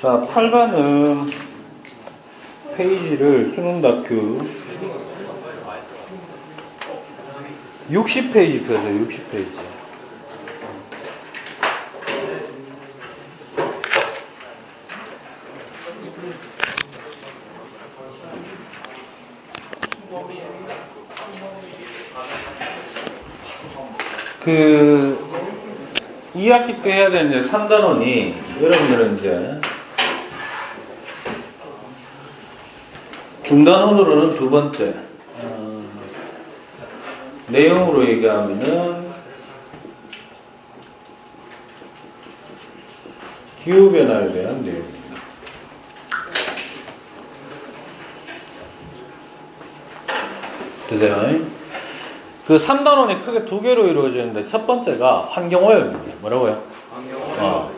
자, 8반은 페이지를 수능 다큐 60페이지 펴세요. 60페이지. 그 2학기 때 해야 되는 이제 3단원이 여러분들은 이제 중단원으로는 두 번째 내용으로 얘기하면은 기후변화에 대한 내용입니다. 되세요? 그 3단원이 크게 두 개로 이루어지는데 첫 번째가 환경오염입니다. 뭐라고요? 환경오염.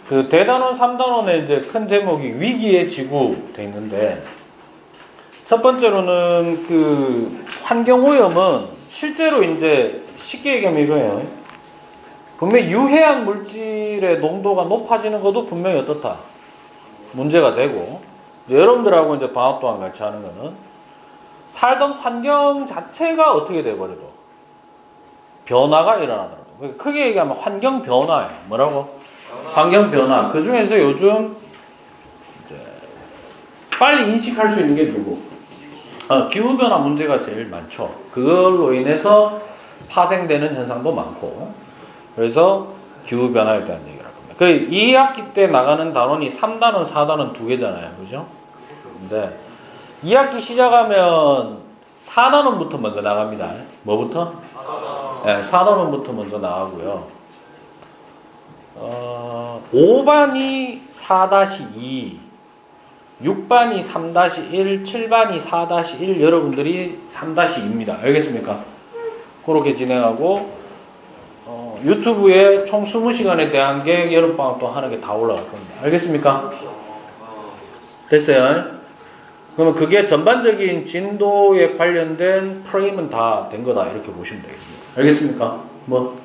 그 대단원 3단원의 이제 큰 제목이 위기의 지구 돼 있는데 첫 번째로는 그 환경오염은 실제로 이제 쉽게 얘기하면 이거예요. 분명히 유해한 물질의 농도가 높아지는 것도 분명히 어떻다? 문제가 되고 이제 여러분들하고 이제 방학 동안 같이 하는 거는 살던 환경 자체가 어떻게 돼버려도 변화가 일어나더라고요. 크게 얘기하면 환경 변화예요. 뭐라고? 환경 변화. 그 중에서 요즘 이제 빨리 인식할 수 있는 게 누구? 기후 변화 문제가 제일 많죠. 그걸로 인해서 파생되는 현상도 많고. 그래서 기후 변화에 대한 얘기를 할 겁니다. 그 2학기 때 나가는 단원이 3단원, 4단원 두 개잖아요. 그죠? 근데 2학기 시작하면 4단원부터 먼저 나갑니다. 뭐부터? 4단원부터 먼저 나가고요. 5반이 4-2, 6반이 3-1, 7반이 4-1, 여러분들이 3-2입니다. 알겠습니까? 그렇게 진행하고 유튜브에 총 20시간에 대한 게 여름방학 또 하는 게 다 올라갈 겁니다. 알겠습니까? 됐어요? 그러면 그게 전반적인 진도에 관련된 프레임은 다 된 거다 이렇게 보시면 되겠습니다. 알겠습니까? 뭐?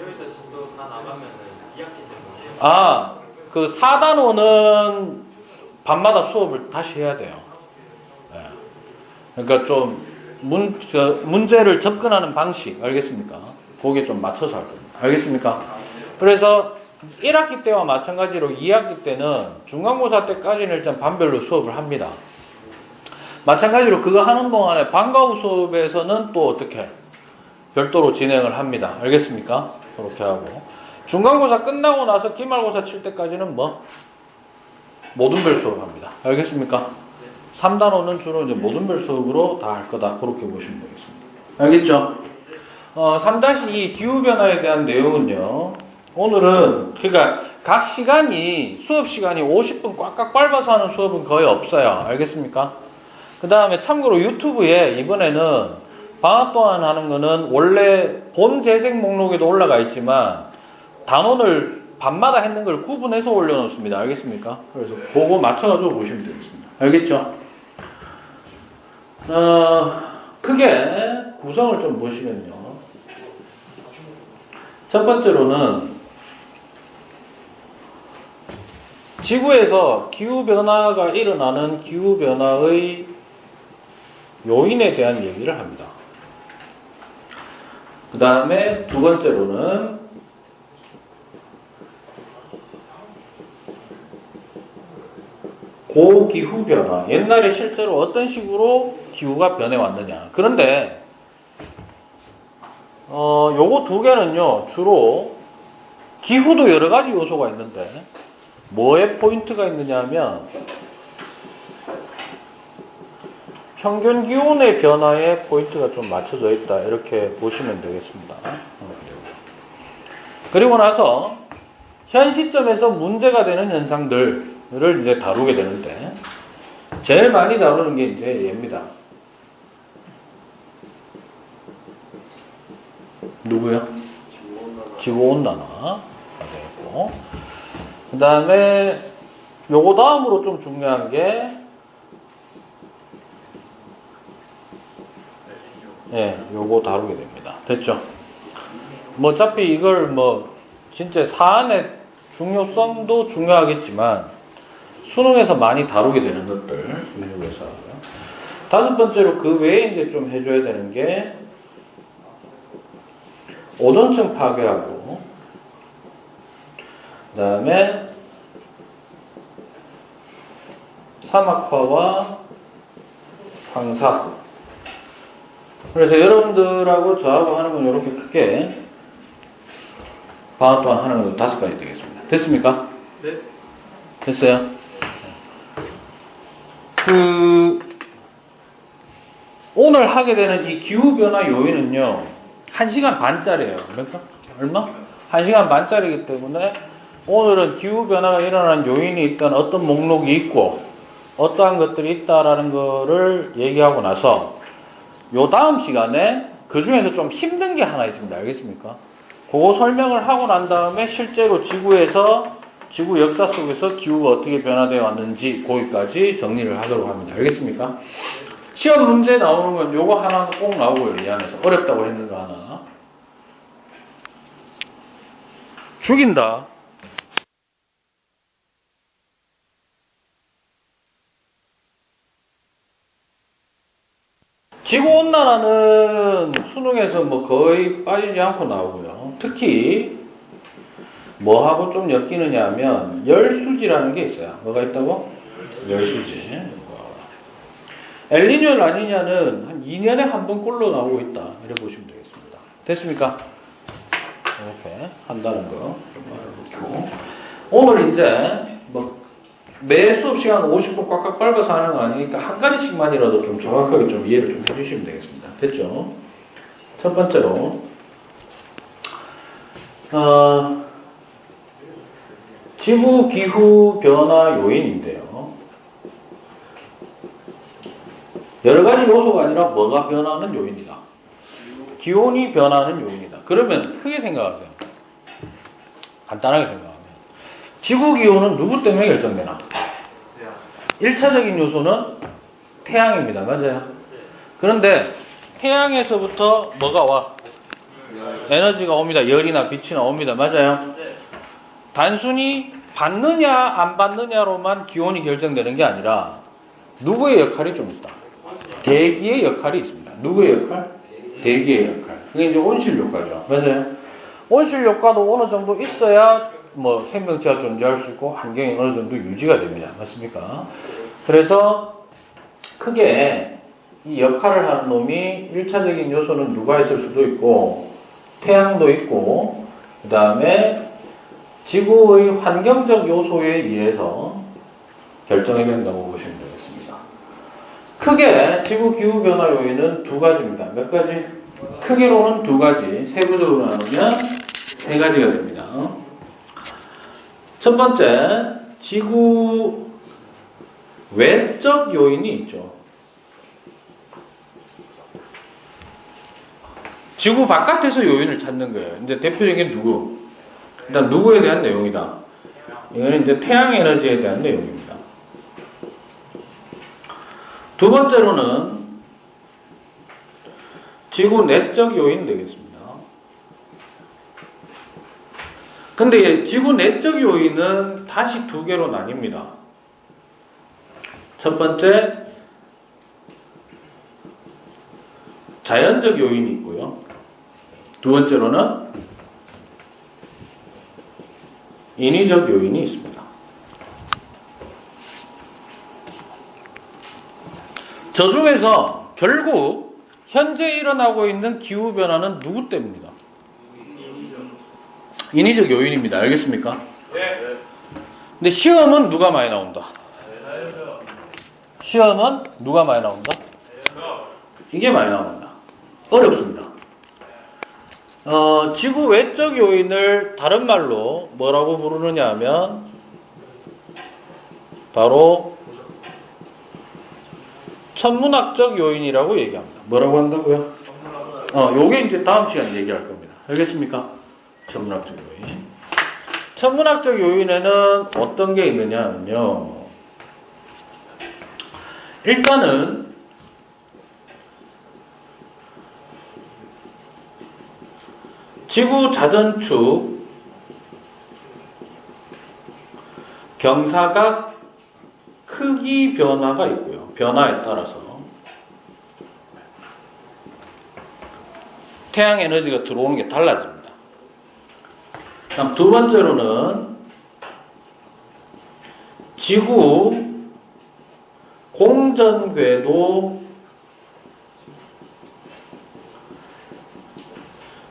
여기서 진도 다 나가면은 2학기 때문에 그 4단원은 밤마다 수업을 다시 해야 돼요. 네. 그러니까 좀 문제를 접근하는 방식 알겠습니까? 거기에 좀 맞춰서 할 겁니다. 알겠습니까? 그래서 1학기 때와 마찬가지로 2학기 때는 중간고사 때까지는 일단 반별로 수업을 합니다. 마찬가지로 그거 하는 동안에 방과 후 수업에서는 또 어떻게 별도로 진행을 합니다. 알겠습니까? 그렇게 하고 중간고사 끝나고 나서 기말고사 칠 때까지는 뭐 모든 별 수업 합니다. 알겠습니까? 3단원은 주로 이제 모든 별 수업으로 다 할 거다. 그렇게 보시면 되겠습니다. 알겠죠? 3-2 기후변화에 대한 내용은요. 오늘은 그러니까 각 시간이 수업 시간이 50분 꽉꽉 밟아서 하는 수업은 거의 없어요. 알겠습니까? 그 다음에 참고로 유튜브에 이번에는 방학 동안 하는 거는 원래 본 재생 목록에도 올라가 있지만 단원을 밤마다 했는 걸 구분해서 올려놓습니다. 알겠습니까? 그래서 그거 맞춰가지고 보시면 되겠습니다. 알겠죠? 크게 구성을 좀 보시면요. 첫 번째로는 지구에서 기후변화가 일어나는 기후변화의 요인에 대한 얘기를 합니다. 그 다음에 두 번째로는 고기후변화, 옛날에 실제로 어떤 식으로 기후가 변해왔느냐. 그런데 요거 두 개는요 주로 기후도 여러 가지 요소가 있는데 뭐에 포인트가 있느냐 하면 평균 기온의 변화에 포인트가 좀 맞춰져 있다 이렇게 보시면 되겠습니다. 그리고 나서 현 시점에서 문제가 되는 현상들을 이제 다루게 되는데 제일 많이 다루는 게 이제 얘입니다. 누구요? 지구온난화가 되겠고 그 다음에 요거 다음으로 좀 중요한 게 요거 다루게 됩니다. 됐죠? 뭐 어차피 이걸 뭐 진짜 사안의 중요성도 중요하겠지만 수능에서 많이 다루게 되는 것들 인류에서 하고요. 다섯 번째로 그 외에 이제 좀 해줘야 되는 게 오존층 파괴하고 그 다음에 사막화와 황사. 그래서 여러분들하고 저하고 하는 건 이렇게 크게 방학 동안 하는 건 5가지 되겠습니다. 됐습니까? 네. 됐어요? 오늘 하게 되는 이 기후변화 요인은요, 1시간 반짜리예요. 그러니까 얼마? 1시간 반짜리이기 때문에 오늘은 기후변화가 일어나는 요인이 있던 어떤 목록이 있고 어떠한 것들이 있다라는 거를 얘기하고 나서 요 다음 시간에 그 중에서 좀 힘든 게 하나 있습니다. 알겠습니까? 그거 설명을 하고 난 다음에 실제로 지구에서 지구 역사 속에서 기후가 어떻게 변화되어 왔는지 거기까지 정리를 하도록 합니다. 알겠습니까? 시험 문제 나오는 건 요거 하나 꼭 나오고요. 이 안에서 어렵다고 했는 거 하나 죽인다. 지구온난화는 수능에서 뭐 거의 빠지지 않고 나오고요. 특히 뭐하고 좀 엮이느냐 하면 열수지라는 게 있어요. 뭐가 있다고? 열수지. 엘니뇨 라니냐는 한 2년에 한 번꼴로 나오고 있다. 이렇게 보시면 되겠습니다. 됐습니까? 이렇게 한다는 거. 오늘 이제 뭐 매 수업 시간 50분 꽉꽉 밟아서 하는 거 아니니까 한 가지씩만이라도 좀 정확하게 좀 이해를 좀 해주시면 되겠습니다. 됐죠? 첫 번째로 지구 기후 변화 요인인데요. 여러 가지 요소가 아니라 뭐가 변하는 요인이다. 기온이 변하는 요인이다. 그러면 크게 생각하세요. 간단하게 생각하면 지구 기온은 누구 때문에 결정되나? 1차적인 요소는 태양입니다. 맞아요? 그런데 태양에서부터 뭐가 와? 에너지가 옵니다. 열이나 빛이 나옵니다. 맞아요? 단순히 받느냐 안 받느냐로만 기온이 결정되는 게 아니라 누구의 역할이 좀 있다. 대기의 역할이 있습니다. 누구의 역할? 대기의 역할. 그게 이제 온실 효과죠. 맞아요? 온실 효과도 어느 정도 있어야 뭐 생명체가 존재할 수 있고 환경이 어느 정도 유지가 됩니다. 맞습니까? 그래서 크게 이 역할을 하는 놈이 1차적인 요소는 누가 있을 수도 있고 태양도 있고 그 다음에 지구의 환경적 요소에 의해서 결정이 된다고 보시면 되겠습니다. 크게 지구 기후 변화 요인은 2가지입니다. 몇 가지? 크게로는 2가지, 세부적으로 나누면 3가지가 됩니다. 첫 번째, 지구 외적 요인이 있죠. 지구 바깥에서 요인을 찾는 거예요. 이제 대표적인 누구? 일단 누구에 대한 내용이다. 이거는 이제 태양 에너지에 대한 내용입니다. 두 번째로는 지구 내적 요인 되겠습니다. 근데 지구 내적 요인은 다시 2개로 나뉩니다. 첫 번째, 자연적 요인이 있고요. 두 번째로는 인위적 요인이 있습니다. 저 중에서 결국 현재 일어나고 있는 기후변화는 누구 때문입니다? 인위적 요인입니다. 알겠습니까? 네. 근데 시험은 누가 많이 나온다? 시험은 누가 많이 나온다? 이게 많이 나온다. 어렵습니다. 지구 외적 요인을 다른 말로 뭐라고 부르느냐 하면 바로 천문학적 요인이라고 얘기합니다. 뭐라고 한다고요? 요게 이제 다음 시간에 얘기할 겁니다. 알겠습니까? 천문학적 요인. 천문학적 요인에는 어떤 게 있느냐면요. 일단은 지구 자전축, 경사각, 크기 변화가 있고요. 변화에 따라서 태양 에너지가 들어오는 게 달라집니다. 다음 두 번째로는 지구 공전궤도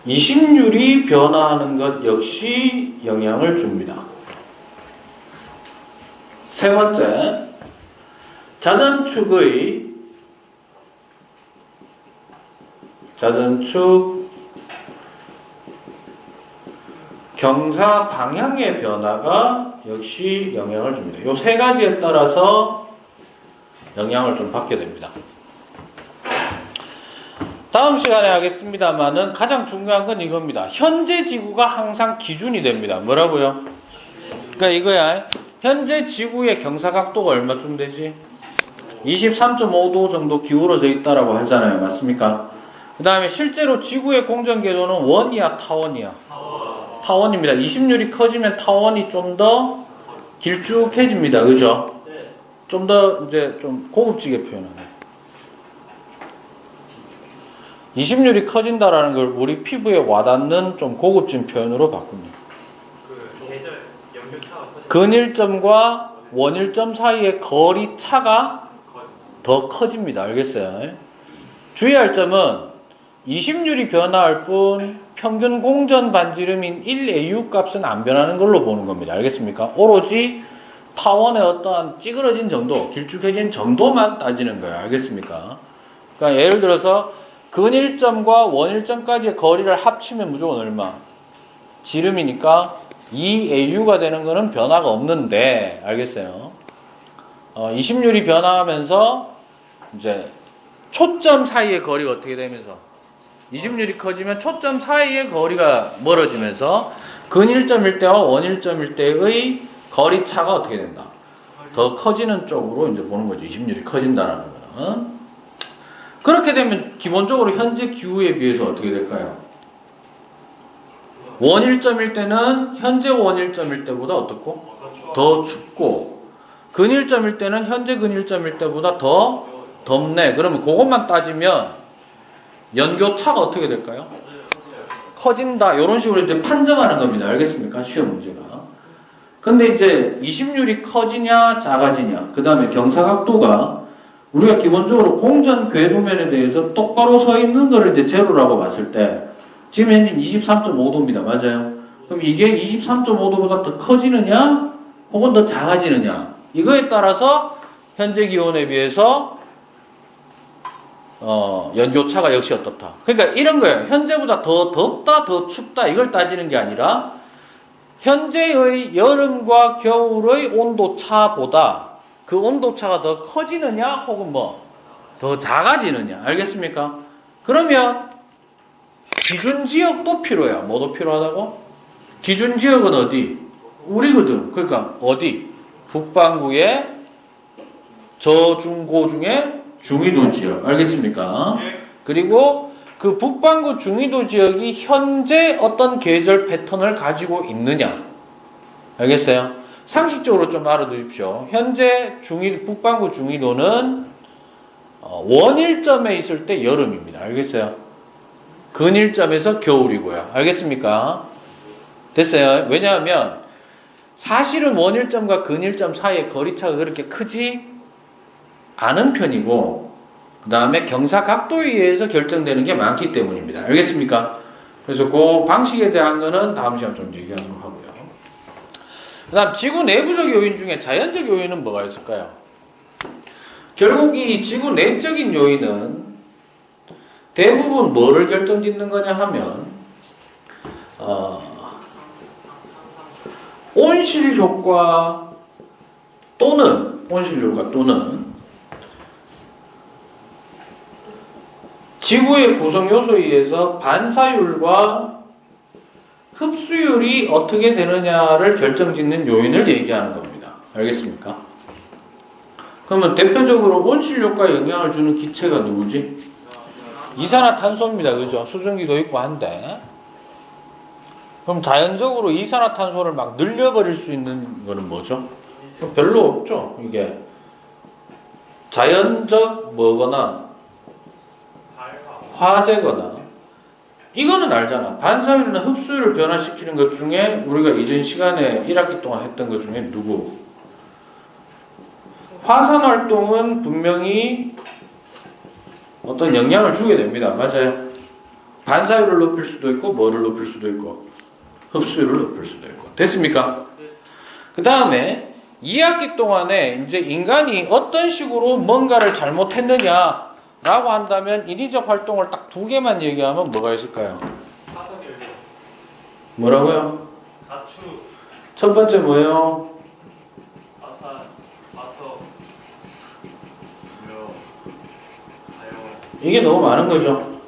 20율이 변화하는 것 역시 영향을 줍니다. 세 번째, 자전축 경사 방향의 변화가 역시 영향을 줍니다. 이 세 가지에 따라서 영향을 좀 받게 됩니다. 다음 시간에 하겠습니다만은 가장 중요한 건 이겁니다. 현재 지구가 항상 기준이 됩니다. 뭐라고요? 그러니까 이거야. 현재 지구의 경사각도가 얼마쯤 되지? 23.5도 정도 기울어져 있다라고 하잖아요. 맞습니까? 그 다음에 실제로 지구의 공전궤도는 원이야, 타원이야? 타원입니다. 20율이 커지면 타원이 좀 더 길쭉해집니다. 그죠? 좀 더 이제 좀 고급지게 표현하네. 20율이 커진다라는 걸 우리 피부에 와닿는 좀 고급진 표현으로 바꿉니다. 그 계절 연료차가 커져. 근일점과 원일점 사이의 거리 차가 더 커집니다. 알겠어요? 주의할 점은 20율이 변화할 뿐 평균 공전 반지름인 1AU 값은 안 변하는 걸로 보는 겁니다. 알겠습니까? 오로지 타원의 어떠한 찌그러진 정도, 길쭉해진 정도만 따지는 거예요. 알겠습니까? 그러니까 예를 들어서 근일점과 원일점까지의 거리를 합치면 무조건 얼마? 지름이니까 2AU가 되는 거는 변화가 없는데, 알겠어요? 20율이 변화하면서 이제 초점 사이의 거리가 어떻게 되면서 20율이 커지면 초점 사이의 거리가 멀어지면서 근일점일 때와 원일점일 때의 거리 차가 어떻게 된다? 더 커지는 쪽으로 이제 보는 거죠. 20율이 커진다는 거는. 그렇게 되면 기본적으로 현재 기후에 비해서 어떻게 될까요? 원일점일 때는 현재 원일점일 때보다 어떻고? 더 춥고, 근일점일 때는 현재 근일점일 때보다 더 덥네. 그러면 그것만 따지면 연교차가 어떻게 될까요? 커진다. 이런 식으로 이제 판정하는 겁니다. 알겠습니까? 시험 문제가. 근데 이제 20율이 커지냐 작아지냐, 그 다음에 경사각도가 우리가 기본적으로 공전 궤도면에 대해서 똑바로 서 있는 거를 이제 제로라고 봤을 때 지금 현재 23.5도입니다. 맞아요? 그럼 이게 23.5도보다 더 커지느냐 혹은 더 작아지느냐, 이거에 따라서 현재 기온에 비해서 연교차가 역시 어떻다. 그러니까 이런 거예요. 현재보다 더 덥다 더 춥다 이걸 따지는 게 아니라 현재의 여름과 겨울의 온도차보다 그 온도차가 더 커지느냐 혹은 뭐 더 작아지느냐. 알겠습니까? 그러면 기준지역도 필요해요. 뭐도 필요하다고? 기준지역은 어디? 우리거든. 그러니까 어디? 북반구의 저중고 중에 중위도 지역. 알겠습니까? 그리고 그 북반구 중위도 지역이 현재 어떤 계절 패턴을 가지고 있느냐. 알겠어요? 상식적으로 좀 알아두십시오. 현재 북반구 중위도는 원일점에 있을 때 여름입니다. 알겠어요? 근일점에서 겨울이고요. 알겠습니까? 됐어요? 왜냐하면 사실은 원일점과 근일점 사이의 거리차가 그렇게 크지 않은 편이고, 그 다음에 경사각도에 의해서 결정되는 게 많기 때문입니다. 알겠습니까? 그래서 그 방식에 대한 거는 다음 시간 좀 얘기하도록 하고요. 그 다음 지구 내부적 요인 중에 자연적 요인은 뭐가 있을까요? 결국 이 지구 내적인 요인은 대부분 뭐를 결정짓는 거냐 하면 온실 효과 또는 지구의 구성 요소에 의해서 반사율과 흡수율이 어떻게 되느냐를 결정짓는 요인을 얘기하는 겁니다. 알겠습니까? 그러면 대표적으로 온실 효과에 영향을 주는 기체가 누구지? 이산화탄소입니다. 그죠? 수증기도 있고 한데. 그럼 자연적으로 이산화탄소를 막 늘려버릴 수 있는 거는 뭐죠? 별로 없죠. 이게 자연적 뭐거나 화재거나 이거는 알잖아. 반사율이나 흡수율을 변화시키는 것 중에 우리가 이전 시간에 1학기 동안 했던 것 중에 누구? 화산 활동은 분명히 어떤 영향을 주게 됩니다. 맞아요. 반사율을 높일 수도 있고 뭐를 높일 수도 있고 흡수율을 높일 수도 있고. 됐습니까? 그 다음에 2학기 동안에 이제 인간이 어떤 식으로 뭔가를 잘못했느냐 라고 한다면 인위적 활동을 딱 두 개만 얘기하면 뭐가 있을까요? 사선열도 뭐라고요? 가축 첫 번째 뭐예요? 화산 화석 묘 자연 이게 너무 많은 거죠.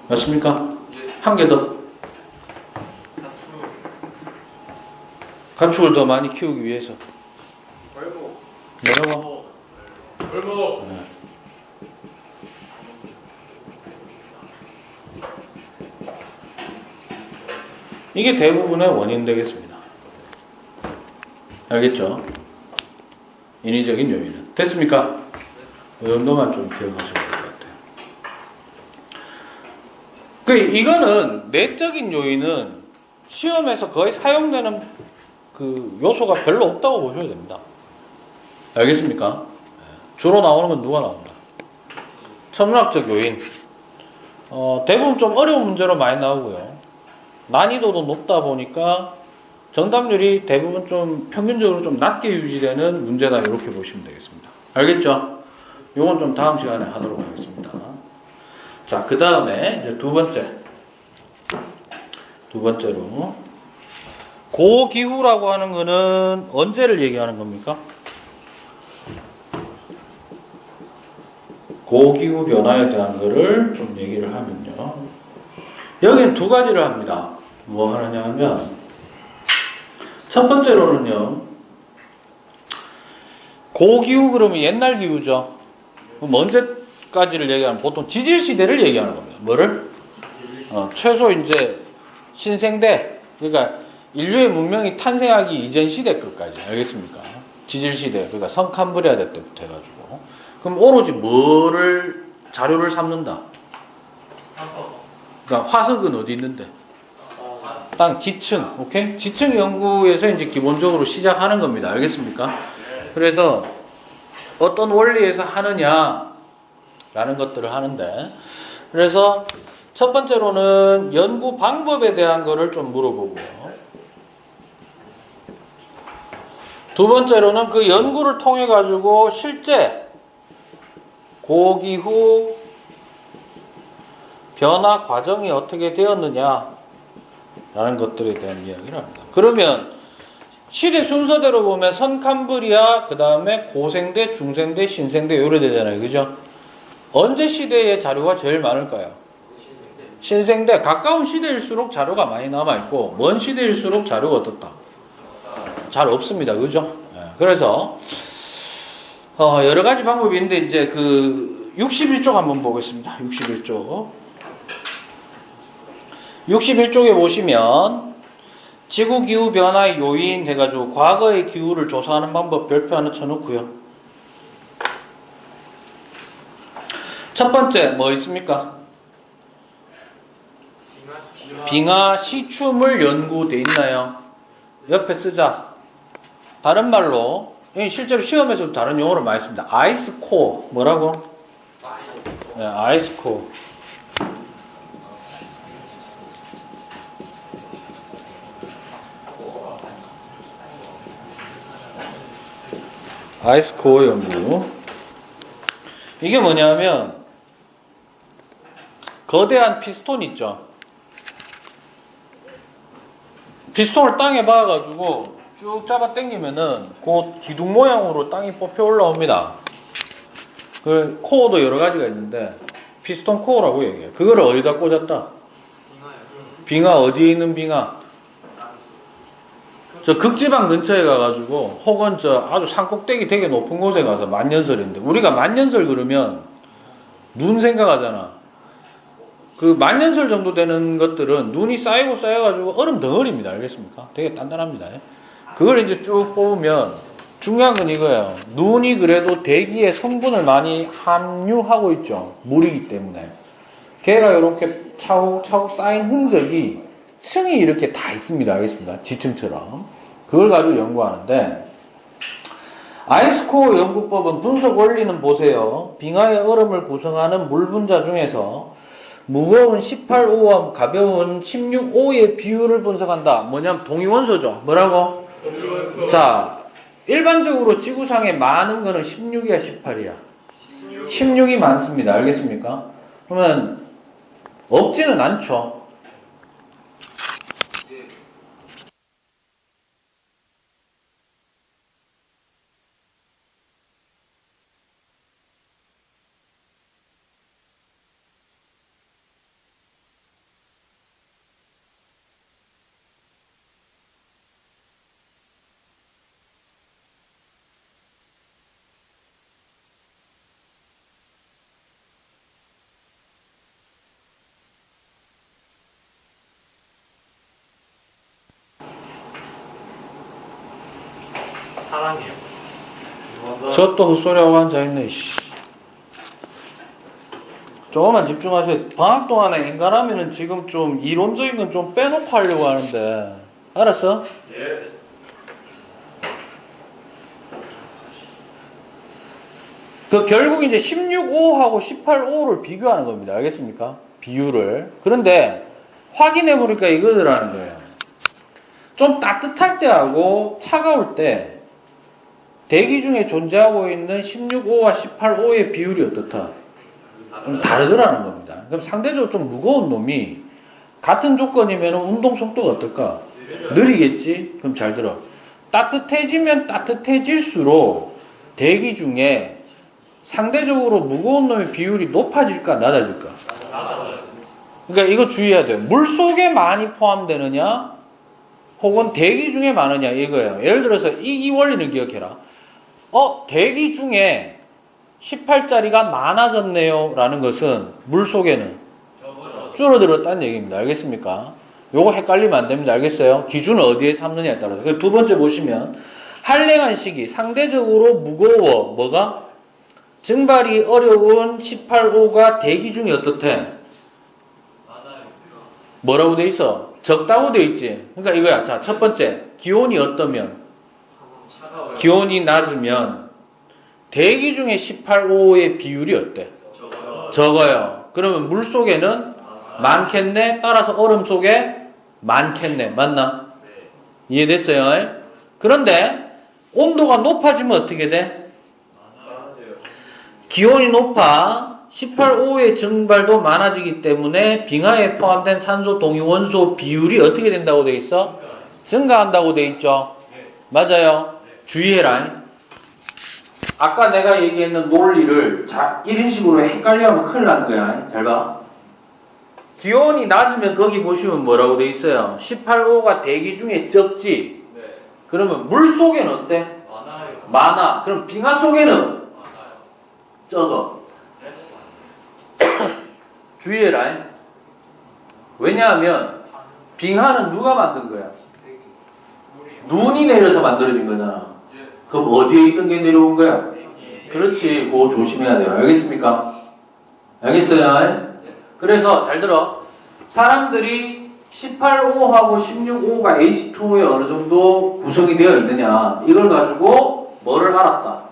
맞습니까? 한 개 더. 가축 가축을 더 많이 키우기 위해서. 벌복 뭐라고? 벌복 이게 대부분의 원인 되겠습니다. 알겠죠? 인위적인 요인은. 됐습니까? 이 정도만 좀 기억하시면 될 것 같아요. 이거는 내적인 요인은 시험에서 거의 사용되는 그 요소가 별로 없다고 보셔야 됩니다. 알겠습니까? 주로 나오는 건 누가 나온다? 천문학적 요인. 대부분 좀 어려운 문제로 많이 나오고요. 난이도도 높다 보니까 정답률이 대부분 좀 평균적으로 좀 낮게 유지되는 문제다 이렇게 보시면 되겠습니다. 알겠죠? 요건 좀 다음 시간에 하도록 하겠습니다. 자, 그 다음에 이제 두 번째로 고기후라고 하는 거는 언제를 얘기하는 겁니까? 고기후 변화에 대한 거를 좀 얘기를 하면요. 여기는 두 가지를 합니다. 뭐 하느냐 하면 첫 번째로는요. 고기후 그러면 옛날 기후죠. 그럼 언제까지를 얘기하면 보통 지질시대를 얘기하는 겁니다. 뭐를? 최소 이제 신생대, 그러니까 인류의 문명이 탄생하기 이전 시대 끝까지. 알겠습니까? 지질시대, 그러니까 성캄브리아 대 때부터 해가지고. 그럼 오로지 뭐를, 자료를 삼는다? 화석 그러니까 화석은 어디 있는데? 땅 지층, 오케이? 지층 연구에서 이제 기본적으로 시작하는 겁니다. 알겠습니까? 그래서 어떤 원리에서 하느냐라는 것들을 하는데, 그래서 첫 번째로는 연구 방법에 대한 거를 좀 물어보고요. 두 번째로는 그 연구를 통해 가지고 실제 고기후 변화 과정이 어떻게 되었느냐 라는 것들에 대한 이야기를 합니다. 그러면 시대 순서대로 보면 선캄브리아, 그 다음에 고생대, 중생대, 신생대 요래 되잖아요. 그죠? 언제 시대의 자료가 제일 많을까요? 신생대. 가까운 시대일수록 자료가 많이 남아있고 먼 시대일수록 자료가 어떻다? 잘 없습니다. 그죠? 그래서 여러 가지 방법이 있는데 이제 그 61쪽 한번 보겠습니다. 61쪽에 보시면 지구기후 변화의 요인 해가지고 과거의 기후를 조사하는 방법 별표 하나 쳐놓고요. 첫 번째 뭐 있습니까? 빙하 시춤을 연구돼 있나요? 옆에 쓰자. 다른 말로 실제로 시험에서도 다른 용어를 많이 씁니다. 아이스코어. 뭐라고? 네, 아이스코어. 아이스코어 연구. 이게 뭐냐면 거대한 피스톤 있죠. 피스톤을 땅에 박아가지고 쭉 잡아 당기면은 그 기둥 모양으로 땅이 뽑혀 올라옵니다. 그 코어도 여러 가지가 있는데 피스톤 코어라고 얘기해요. 그거를 어디다 꽂았다? 빙하 어디에 있는 빙하? 저 극지방 근처에 가가지고 혹은 저 아주 산꼭대기 되게 높은 곳에 가서 만년설인데 우리가 만년설 그러면 눈 생각하잖아. 그 만년설 정도 되는 것들은 눈이 쌓이고 쌓여가지고 얼음 덩어리입니다. 알겠습니까? 되게 단단합니다. 그걸 이제 쭉 뽑으면 중요한 건 이거예요. 눈이 그래도 대기에 성분을 많이 함유하고 있죠. 물이기 때문에. 걔가 이렇게 차곡차곡 쌓인 흔적이 층이 이렇게 다 있습니다. 알겠습니까? 지층처럼. 그걸 가지고 연구하는데, 아이스코어 연구법은 분석 원리는 보세요. 빙하의 얼음을 구성하는 물 분자 중에서 무거운 18O와 가벼운 16O의 비율을 분석한다. 뭐냐면 동위원소죠. 뭐라고? 동위원소. 자, 일반적으로 지구상에 많은 거는 16이야, 18이야? 16이 많습니다. 알겠습니까? 그러면 없지는 않죠. 사랑해요. 저 또 헛소리하고 앉아있네, 씨. 조금만 집중하세요. 방학 동안에 인간하면은 지금 좀 이론적인 건 좀 빼놓고 하려고 하는데. 알았어? 예. 그 결국 이제 16O하고 18O를 비교하는 겁니다. 알겠습니까? 비율을. 그런데 확인해 보니까 이거더라는 거예요. 좀 따뜻할 때하고 차가울 때 대기 중에 존재하고 있는 16O와 18O의 비율이 어떻다? 좀 다르더라는 겁니다. 그럼 상대적으로 좀 무거운 놈이 같은 조건이면 운동 속도가 어떨까? 느리겠지? 그럼 잘 들어. 따뜻해지면 따뜻해질수록 대기 중에 상대적으로 무거운 놈의 비율이 높아질까 낮아질까? 그러니까 이거 주의해야 돼요. 물 속에 많이 포함되느냐 혹은 대기 중에 많으냐 이거예요. 예를 들어서 이 원리는 기억해라. 대기 중에 18짜리가 많아졌네요 라는 것은 물 속에는 줄어들었다는 얘기입니다. 알겠습니까? 요거 헷갈리면 안 됩니다. 알겠어요? 기준을 어디에 삼느냐에 따라서. 그리고 두 번째 보시면 한랭한 시기 상대적으로 무거워 뭐가? 증발이 어려운 18O가 대기 중에 어떻대? 뭐라고 돼 있어? 적다고 돼 있지. 그러니까 이거야. 자, 첫 번째 기온이 어떠면? 기온이 낮으면 대기 중에 18O의 비율이 어때? 적어요. 그러면 물 속에는 많겠네. 따라서 얼음 속에 많겠네. 맞나? 이해됐어요? 그런데 온도가 높아지면 어떻게 돼? 기온이 높아 18O의 증발도 많아지기 때문에 빙하에 포함된 산소 동위원소 비율이 어떻게 된다고 돼 있어? 증가한다고 돼 있죠. 맞아요. 주의해라. 아까 내가 얘기했는 논리를 이런 식으로 헷갈려하면 큰일 나는 거야. 잘 봐. 기온이 낮으면 거기 보시면 뭐라고 돼 있어요? 18O가 대기 중에 적지? 네. 그러면 물 속에는 어때? 많아요. 많아. 그럼 빙하 속에는? 많아요. 적어. 주의해라. 왜냐하면 빙하는 누가 만든 거야? 눈이 내려서 만들어진 거잖아. 그럼 어디에 있던 게 내려온 거야? 그렇지. 그거 조심해야 돼요. 알겠습니까? 알겠어요? 그래서 잘 들어. 사람들이 18O하고 16O가 H2O에 어느 정도 구성이 되어 있느냐 이걸 가지고 뭐를 알았다.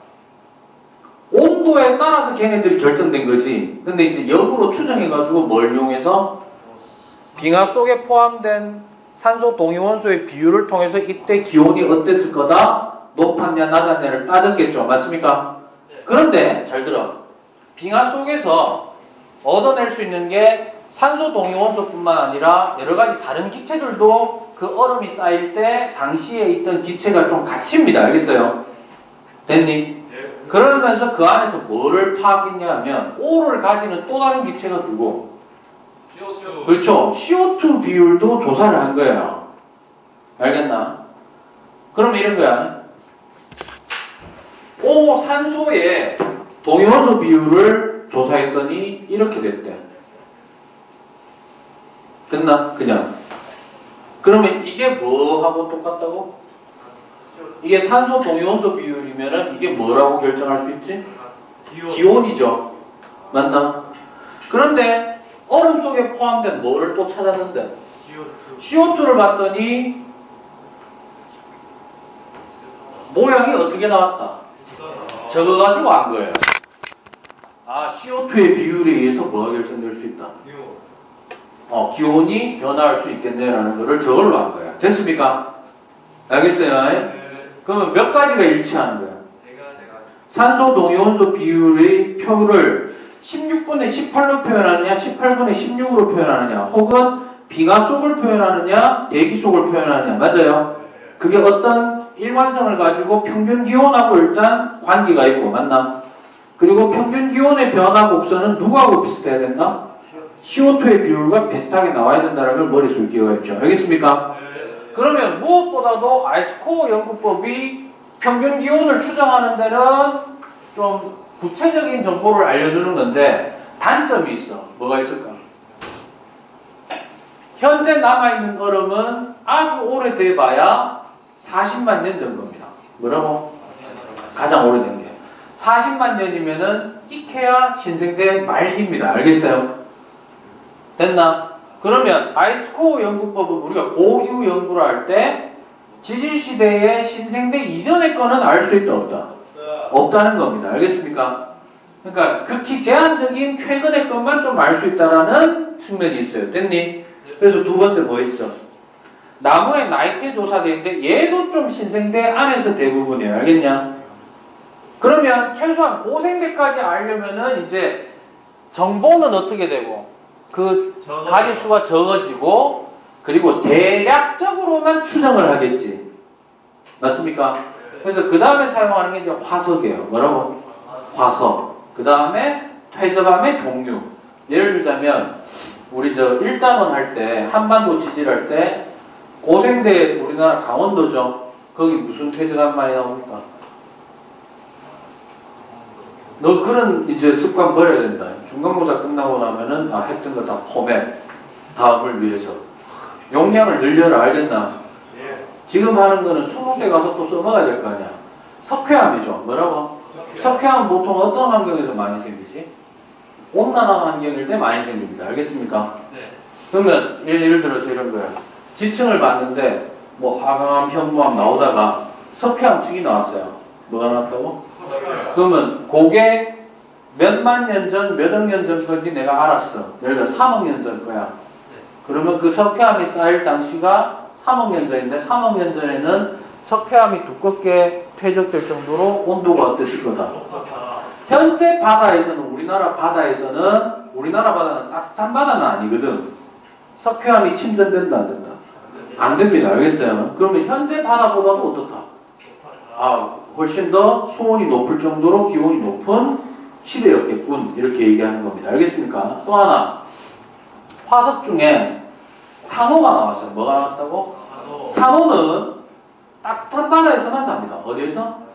온도에 따라서 걔네들이 결정된 거지. 근데 이제 역으로 추정해가지고 뭘 이용해서 빙하 속에 포함된 산소 동위원소의 비율을 통해서 이때 기온이 어땠을 거다? 높았냐 낮았냐를 따졌겠죠. 맞습니까? 그런데 잘 들어. 빙하 속에서 얻어낼 수 있는 게 산소 동위원소뿐만 아니라 여러 가지 다른 기체들도 그 얼음이 쌓일 때 당시에 있던 기체가 좀 갇힙니다. 알겠어요? 됐니? 그러면서 그 안에서 뭐를 파악했냐면 O를 가지는 또 다른 기체가 누구? CO2. 그렇죠. CO2 비율도 조사를 한 거예요. 알겠나? 그럼 이런 거야. O 산소의 동위원소 비율을 조사했더니 이렇게 됐대. 됐나? 그냥. 그러면 이게 뭐하고 똑같다고? 이게 산소 동위원소 비율이면은 이게 뭐라고 결정할 수 있지? 기온이죠. 맞나? 그런데 얼음 속에 포함된 뭐를 또 찾았는데 CO2를 봤더니 모양이 어떻게 나왔다? 적어가지고 안 거예요. 아, CO2의 비율에 의해서 뭐가 결정될 수 있다? 기온이 변화할 수 있겠네라는 거를 저걸로 한 거야. 됐습니까? 알겠어요? 그러면 몇 가지가 일치하는 거야? 산소 동위원소 비율의 표를 16분의 18로 표현하느냐, 18분의 16으로 표현하느냐, 혹은 빙하속을 표현하느냐, 대기속을 표현하느냐. 맞아요? 그게 어떤 일관성을 가지고 평균 기온하고 일단 관계가 있고, 맞나? 그리고 평균 기온의 변화 곡선은 누구하고 비슷해야 된다? CO2의 비율과 비슷하게 나와야 된다는 걸 머릿속에 기억하십시오. 알겠습니까? 그러면 무엇보다도 아이스코어 연구법이 평균 기온을 추정하는 데는 좀 구체적인 정보를 알려주는 건데 단점이 있어. 뭐가 있을까? 현재 남아있는 얼음은 아주 오래돼봐야 40만 년 정도입니다. 뭐라고? 가장 오래된 게. 40만 년이면은 익혀야 신생대 말기입니다. 알겠어요? 됐나? 그러면 아이스코어 연구법은 우리가 고기후 연구를 할 때 지질시대의 신생대 이전의 거는 알 수 있다 없다? 없다는 겁니다. 알겠습니까? 그러니까 극히 제한적인 최근의 것만 좀 알 수 있다라는 측면이 있어요. 됐니? 그래서 두 번째 뭐 있어? 나무의 나이테 조사대인데 얘도 좀 신생대 안에서 대부분이에요. 알겠냐? 그러면 최소한 고생대까지 알려면은 이제 정보는 어떻게 되고 그 가지수가 적어지고 그리고 대략적으로만 추정을 하겠지. 맞습니까? 그래서 그 다음에 사용하는 게 이제 화석이에요. 뭐라고? 화석. 그 다음에 퇴적암의 종류. 예를 들자면 우리 저 1단원 할 때 한반도 지질할 때 고생대 우리나라 강원도죠. 거기 무슨 퇴적암 많이 나옵니까? 너 그런 이제 습관 버려야 된다. 중간고사 끝나고 나면은 했던 거 다 포맷. 다음을 위해서. 용량을 늘려라. 알겠나? 지금 하는 거는 수능대 가서 또 써먹어야 될 거 아니야. 석회암이죠. 뭐라고? 석회암 보통 어떤 환경에서 많이 생기지? 온난화 환경일 때 많이 생깁니다. 알겠습니까? 네. 그러면 예를 들어서 이런 거야. 지층을 봤는데 뭐 화강암, 현무암 나오다가 석회암 측이 나왔어요. 뭐가 나왔다고? 그러면 그게 몇만 년 전, 몇 억 년 전 건지 내가 알았어. 예를 들어 3억 년 전 거야. 그러면 그 석회암이 쌓일 당시가 3억 년 전인데 3억 년 전에는 석회암이 두껍게 퇴적될 정도로 온도가 어땠을 거다. 현재 바다에서는 우리나라 바다는 따뜻한 바다는 아니거든. 석회암이 침전된다 안 된다? 안 됩니다. 알겠어요? 그러면 현재 바다보다도 어떻다? 훨씬 더 수온이 높을 정도로 기온이 높은 시대였겠군. 이렇게 얘기하는 겁니다. 알겠습니까? 또 하나. 화석 중에 산호가 나왔어요. 뭐가 나왔다고? 산호는 따뜻한 바다에서만 삽니다. 어디에서?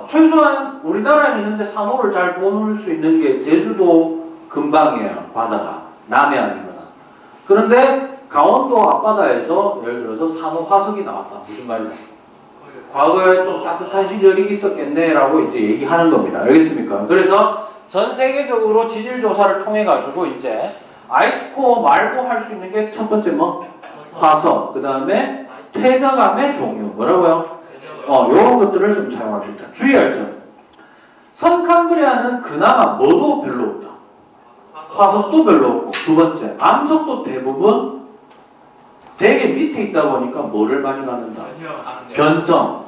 최소한 우리나라에는 현재 산호를 잘 보는 수 있는 게 제주도 근방이에요. 바다가. 남해안이거나. 그런데 강원도 앞바다에서 예를 들어서 산호 화석이 나왔다. 무슨 말이야? 과거에 좀 따뜻한 시절이 있었겠네라고 이제 얘기하는 겁니다. 알겠습니까? 그래서 전 세계적으로 지질 조사를 통해 가지고 이제 아이스코어 말고 할 수 있는 게 첫 번째 뭐? 화석. 그 다음에 퇴적암의 종류. 뭐라고요? 요런 것들을 좀 사용할 수 있다. 주의할 점. 선캄브리아는 그나마 뭐도 별로 없다. 화석도 별로 없고. 두 번째. 암석도 대부분 되게 밑에 있다 보니까 뭐를 많이 받는다? 변성.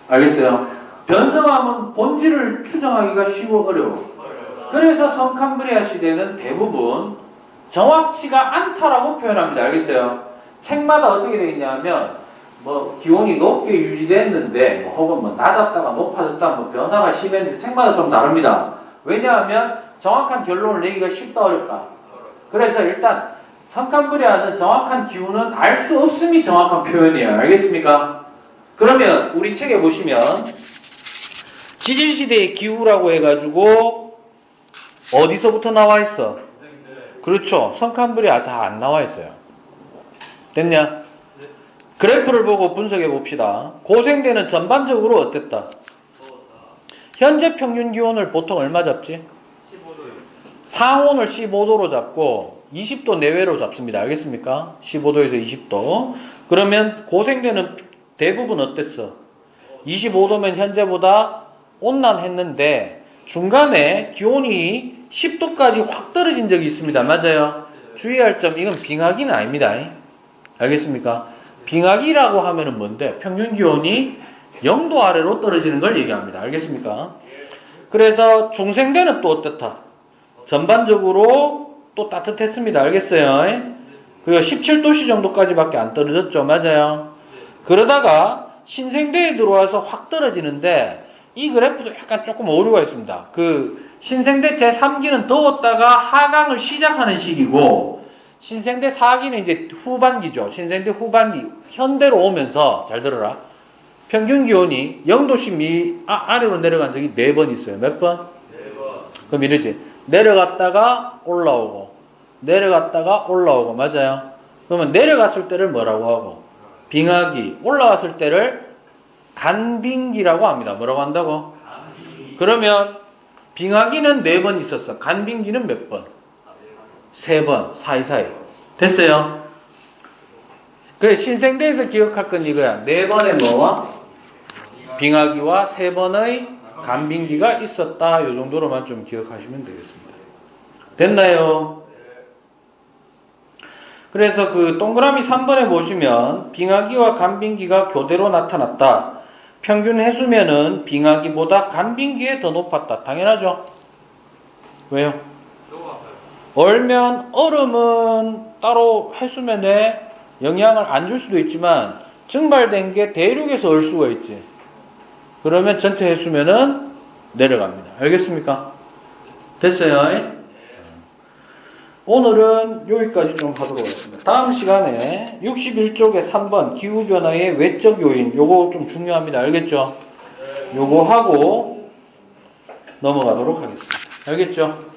알겠어요? 변성암은 본질을 추정하기가 쉬워 어려워. 그래서 선캄브리아 시대는 대부분 정확치가 않다라고 표현합니다. 알겠어요? 책마다 어떻게 되어 있냐면 뭐 기온이 높게 유지됐는데 혹은 뭐 낮았다가 높아졌다 뭐 변화가 심했는데 책마다 좀 다릅니다. 왜냐하면 정확한 결론을 내기가 쉽다 어렵다. 그래서 일단 선캄브리아는 정확한 기후는 알 수 없음이 정확한 표현이에요. 알겠습니까? 그러면 우리 책에 보시면 지질시대의 기후라고 해가지고 어디서부터 나와 있어? 그렇죠. 선캄브리아 다 안 나와 있어요. 됐냐? 그래프를 보고 분석해 봅시다. 고생대는 전반적으로 어땠다? 현재 평균 기온을 보통 얼마 잡지? 15도요. 상온을 15도로 잡고 20도 내외로 잡습니다. 알겠습니까? 15도에서 20도. 그러면 고생대는 대부분 어땠어? 25도면 현재보다 온난했는데 중간에 기온이 10도까지 확 떨어진 적이 있습니다. 맞아요? 주의할 점, 이건 빙하기는 아닙니다. 알겠습니까? 빙하기라고 하면은 뭔데? 평균 기온이 0도 아래로 떨어지는 걸 얘기합니다. 알겠습니까? 그래서 중생대는 또 어떻다? 전반적으로 또 따뜻했습니다. 알겠어요? 그리고 17도씨 정도까지밖에 안 떨어졌죠. 맞아요? 그러다가 신생대에 들어와서 확 떨어지는데 이 그래프도 약간 조금 오류가 있습니다. 그 신생대 제3기는 더웠다가 하강을 시작하는 시기고 신생대 4기는 이제 후반기죠. 신생대 후반기 현대로 오면서 잘 들어라. 평균 기온이 0도씩 아래로 내려간 적이 4번 있어요. 몇 번? 4번. 그럼 이러지. 내려갔다가 올라오고 내려갔다가 올라오고 맞아요. 그러면 내려갔을 때를 뭐라고 하고 빙하기, 올라왔을 때를 간빙기라고 합니다. 뭐라고 한다고? 그러면 빙하기는 4번 있었어. 간빙기는 몇 번? 3번 사이사이. 됐어요? 그래 신생대에서 기억할 건 이거야. 4번의 뭐와? 빙하기와 3번의 간빙기가 있었다. 이 정도로만 좀 기억하시면 되겠습니다. 됐나요? 그래서 그 동그라미 3번에 보시면 빙하기와 간빙기가 교대로 나타났다. 평균 해수면은 빙하기보다 간빙기에 더 높았다. 당연하죠? 왜요? 얼면 얼음은 따로 해수면에 영향을 안 줄 수도 있지만 증발된 게 대륙에서 올 수가 있지. 그러면 전체 해수면은 내려갑니다. 알겠습니까? 됐어요? 오늘은 여기까지 좀 하도록 하겠습니다. 다음 시간에 61쪽에 3번 기후변화의 외적 요인, 요거 좀 중요합니다. 알겠죠? 요거 하고 넘어가도록 하겠습니다. 알겠죠?